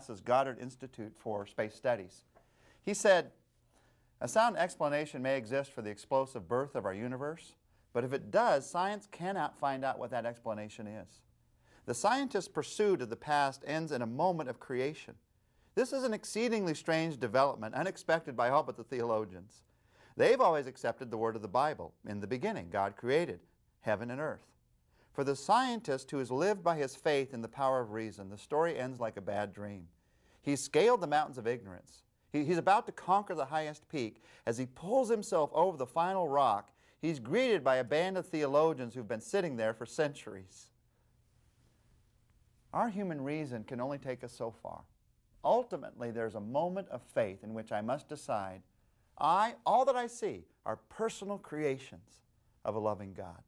NASA's Goddard Institute for Space Studies. He said, "A sound explanation may exist for the explosive birth of our universe, but if it does, science cannot find out what that explanation is. The scientist's pursuit of the past ends in a moment of creation. This is an exceedingly strange development, unexpected by all but the theologians. They've always accepted the word of the Bible. In the beginning, God created heaven and earth. For the scientist who has lived by his faith in the power of reason, the story ends like a bad dream. He's scaled the mountains of ignorance. He's about to conquer the highest peak. As he pulls himself over the final rock, he's greeted by a band of theologians who've been sitting there for centuries." Our human reason can only take us so far. Ultimately, there's a moment of faith in which I must decide, all that I see are personal creations of a loving God.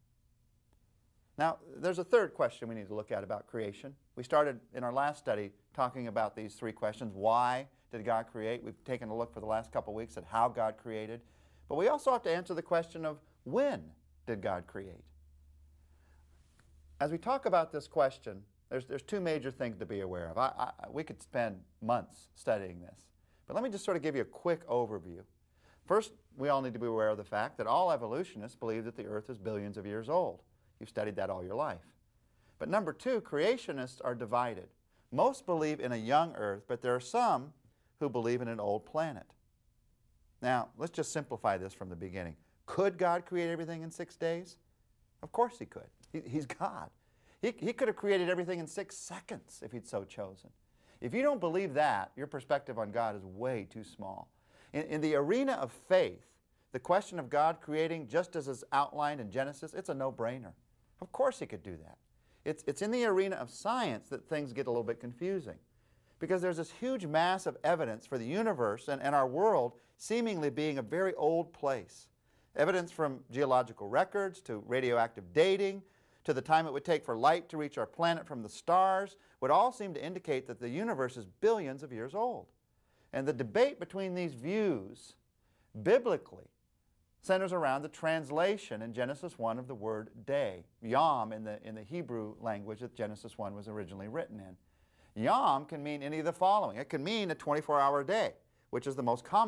Now, there's a third question we need to look at about creation. We started in our last study talking about these three questions. Why did God create? We've taken a look for the last couple of weeks at how God created. But we also have to answer the question of when did God create? As we talk about this question, there's two major things to be aware of. We could spend months studying this. But let me just sort of give you a quick overview. First, we all need to be aware of the fact that all evolutionists believe that the earth is billions of years old. You've studied that all your life. But number two, creationists are divided. Most believe in a young earth, but there are some who believe in an old planet. Now, let's just simplify this from the beginning. Could God create everything in 6 days? Of course he could. He's God. He could have created everything in 6 seconds if he'd so chosen. If you don't believe that, your perspective on God is way too small. In the arena of faith, the question of God creating just as is outlined in Genesis, it's a no-brainer. Of course he could do that. It's in the arena of science that things get a little bit confusing, because there's this huge mass of evidence for the universe and our world seemingly being a very old place. Evidence from geological records to radioactive dating to the time it would take for light to reach our planet from the stars would all seem to indicate that the universe is billions of years old. And the debate between these views biblically centers around the translation in Genesis 1 of the word day, yom in the Hebrew language that Genesis 1 was originally written in. Yom can mean any of the following. It can mean a 24-hour day, which is the most common